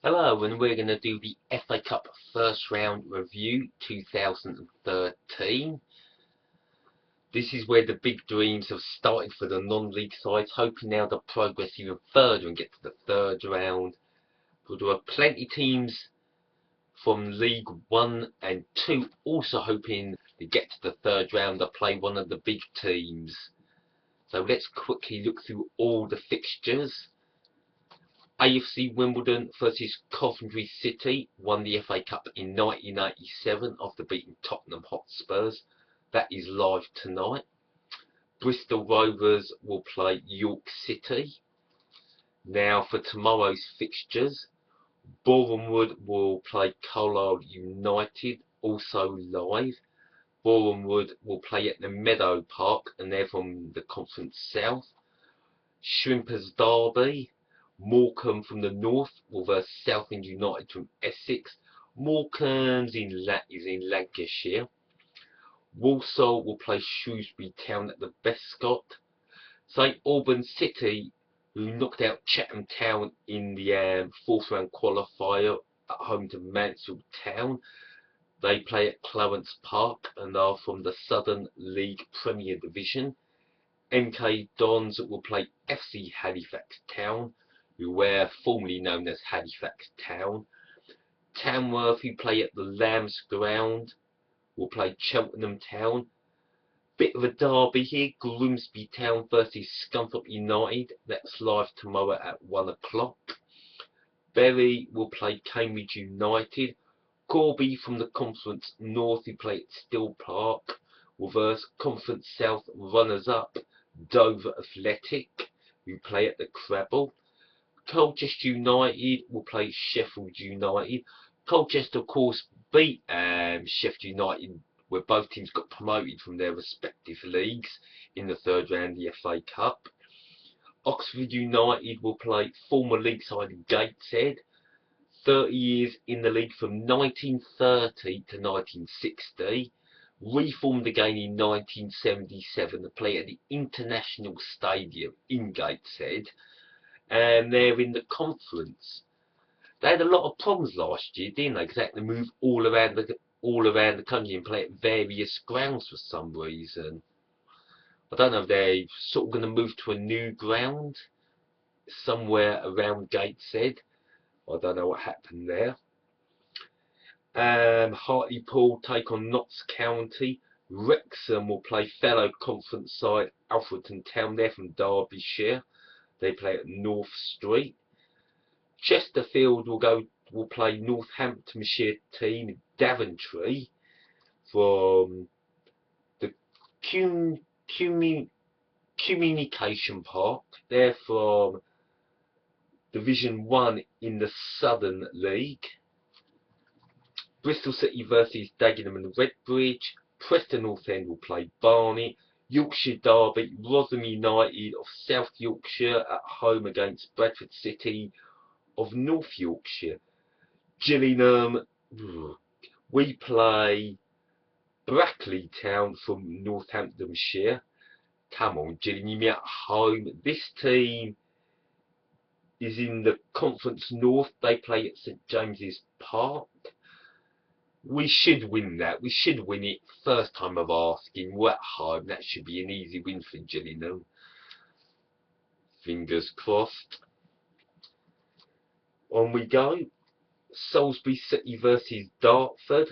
Hello, and we're going to do the FA Cup first round review 2013. This is where the big dreams have started for the non-league sides, hoping now to progress even further and get to the third round. But there are plenty of teams from League 1 and 2 also hoping to get to the third round to play one of the big teams. So let's quickly look through all the fixtures. AFC Wimbledon versus Coventry City won the FA Cup in 1987 after beating Tottenham Hotspurs. That is live tonight. Bristol Rovers will play York City. Now for tomorrow's fixtures, Bournemouth will play Carlisle United, also live. Bournemouth will play at the Meadow Park, and they're from the Conference South. Shrimpers Derby, Morecambe from the north will versus Southend United from Essex. Morecambe is in Lancashire. Walsall will play Shrewsbury Town at the Bescot. St Albans City, who knocked out Chatham Town in the fourth round qualifier at home to Mansfield Town. They play at Clarence Park and are from the Southern League Premier Division. MK Dons will play FC Halifax Town, who were formerly known as Halifax Town. Tamworth, who play at the Lambs Ground, will play Cheltenham Town. Bit of a derby here, Grimsby Town versus Scunthorpe United. That's live tomorrow at 1 o'clock. Bury will play Cambridge United. Corby from the Conference North, who play at Still Park, will versus Conference South runners-up Dover Athletic, who play at the Crabble. Colchester United will play Sheffield United. Colchester, of course, beat Sheffield United, where both teams got promoted from their respective leagues in the third round of the FA Cup. Oxford United will play former league side Gateshead, 30 years in the league from 1930 to 1960. Reformed again in 1977 to play at the International Stadium in Gateshead. And they're in the conference. They had a lot of problems last year, didn't they? Because they had to move all around the country and play at various grounds for some reason. I don't know if they're sort of going to move to a new ground somewhere around Gateshead. I don't know what happened there. Hartlepool take on Notts County. Wrexham will play fellow conference side Alfreton Town. They're from Derbyshire. They play at North Street. Chesterfield will play Northamptonshire team Daventry from the Communication Park. They're from Division 1 in the Southern League. Bristol City versus Dagenham and Redbridge. Preston North End will play Barnet. Yorkshire Derby, Rotherham United of South Yorkshire at home against Bradford City of North Yorkshire. Gillingham, we play Brackley Town from Northamptonshire. Come on, Gillingham at home. This team is in the Conference North. They play at St James's Park. We should win that. We should win it. First time of asking. We're at home. That should be an easy win for Gillingham. Fingers crossed. On we go. Salisbury City versus Dartford.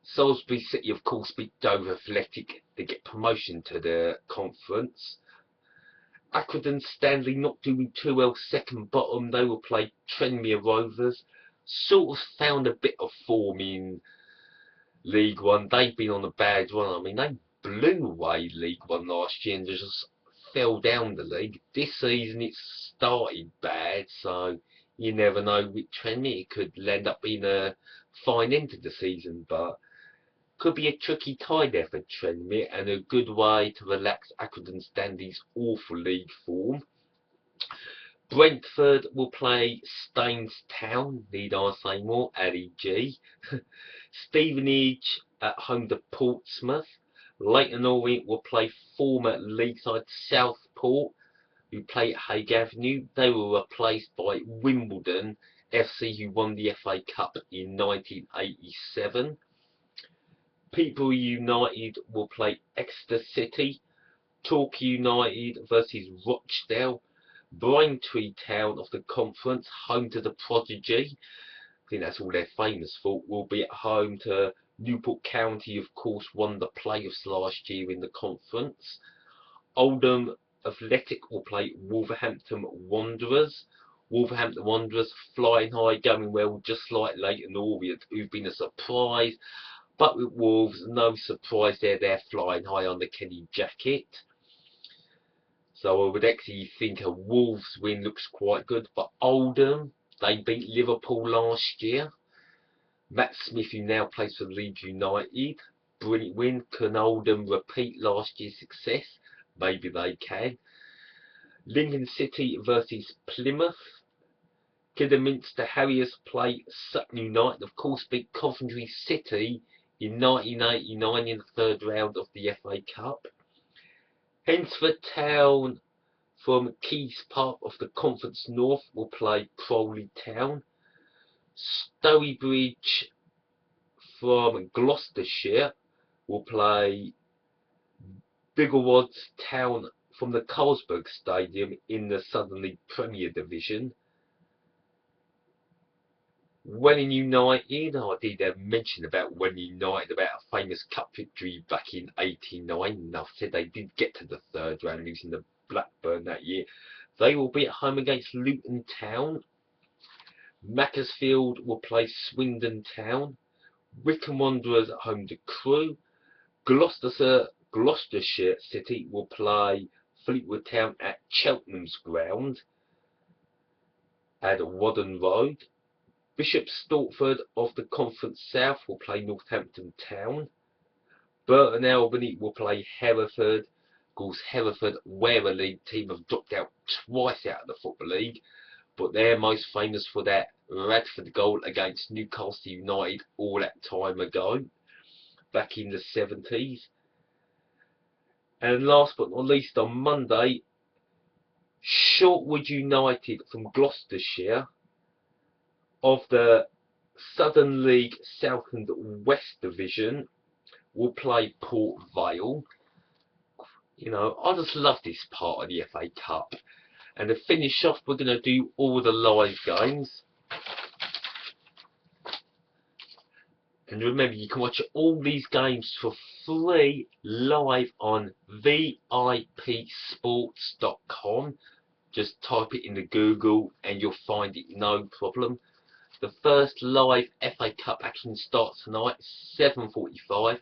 Salisbury City, of course, beat Dover Athletic to get promotion to the conference. Accrington Stanley not doing too well, second bottom. They will play Tranmere Rovers. Sort of found a bit of form in League One. They've been on a bad run. I mean, they blew away League One last year and just fell down the league. This season it started bad, so you never know with Tranmere. It could end up being a fine end to the season, but could be a tricky tie there for Tranmere and a good way to relax Accrington Stanley's awful league form. Brentford will play Staines Town, need I say more, LEG. Stevenage at home to Portsmouth. Leyton Orient will play former league side Southport, who play at Hague Avenue. They were replaced by Wimbledon FC, who won the FA Cup in 1987. Peterborough United will play Exeter City. Torquay United versus Rochdale. Braintree Town of the Conference, home to the Prodigy. I think that's all they're famous for. Will be at home to Newport County, of course, won the playoffs last year in the conference. Oldham Athletic will play Wolverhampton Wanderers. Wolverhampton Wanderers flying high, going well, just like Leyton Orient, who've been a surprise. But with Wolves, no surprise there, they're flying high on the Kenny jacket. So I would actually think a Wolves win looks quite good. But Oldham, they beat Liverpool last year. Matt Smith, who now plays for Leeds United, brilliant win. Can Oldham repeat last year's success? Maybe they can. Lincoln City versus Plymouth. Kidderminster Harriers play Sutton United. Of course, beat Coventry City in 1989 in the third round of the FA Cup. Hensford Town from Keys Park of the Conference North will play Crawley Town. Stourbridge from Gloucestershire will play Bigglewads Town from the Carlsberg Stadium in the Southern League Premier Division. Welling United, I did mention about Welling United, about a famous cup victory back in '89. And I said they did get to the third round, losing to Blackburn that year. They will be at home against Luton Town. Macclesfield will play Swindon Town. Wycombe Wanderers at home to Crewe. Gloucestershire City will play Fleetwood Town at Cheltenham's ground at Whaddon Road. Bishop Stortford of the Conference South will play Northampton Town. Burton Albany will play Hereford. Of course, Hereford, where a league team, have dropped out twice out of the Football League, but they're most famous for that Radford goal against Newcastle United all that time ago, back in the 70s. And last but not least, on Monday, Shortwood United from Gloucestershire of the Southern League South and West Division will play Port Vale. You know, I just love this part of the FA Cup. And to finish off, we're going to do all the live games. And remember, you can watch all these games for free live on VIPsports.com. Just type it into Google and you'll find it, no problem. The first live FA Cup action starts tonight, 7:45.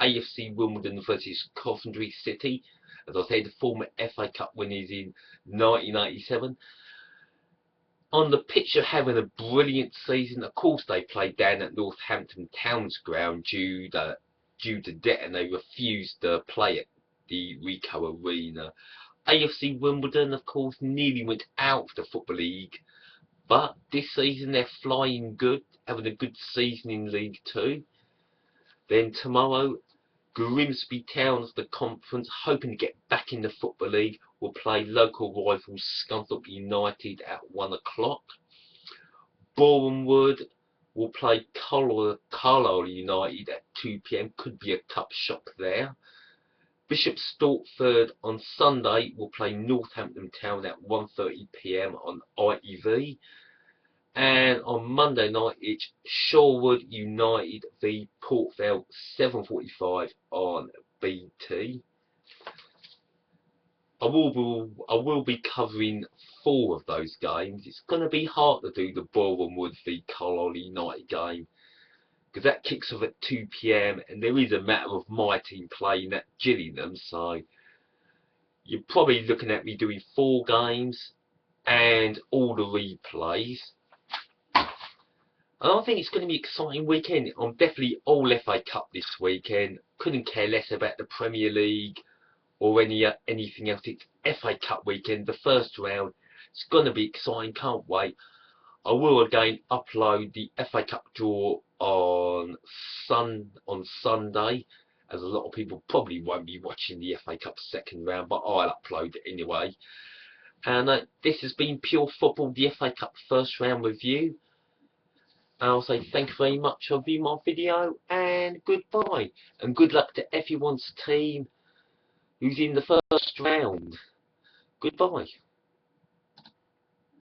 AFC Wimbledon versus Coventry City. As I said, the former FA Cup winners in 1987. On the pitch of having a brilliant season. Of course, they played down at Northampton Town's ground due to debt, and they refused to play at the Ricoh Arena. AFC Wimbledon, of course, nearly went out of the Football League, but this season they're flying good, having a good season in League Two. Then tomorrow, Grimsby Town of the Conference, hoping to get back in the Football League, will play local rivals Scunthorpe United at 1 o'clock. Bournemouth will play Carlisle United at 2 PM. Could be a cup shock there. Bishop Stortford on Sunday will play Northampton Town at 1:30 PM on ITV. And on Monday night, it's Shortwood United v Port Vale, 7:45 on BT. I will be covering 4 of those games. It's going to be hard to do the Bournemouth v Carlisle United game, because that kicks off at 2 PM, and there is a matter of my team playing at Gillingham, so you're probably looking at me doing 4 games and all the replays. And I think it's going to be an exciting weekend. I'm definitely all FA Cup this weekend. Couldn't care less about the Premier League or anything else. It's FA Cup weekend, the first round. It's going to be exciting, can't wait. I will again upload the FA Cup draw on Sunday, as a lot of people probably won't be watching the FA Cup second round, but I'll upload it anyway. And this has been Pure Football, the FA Cup first round review. And I'll say thank you very much for viewing my video, and goodbye. And good luck to everyone's team who's in the first round. Goodbye.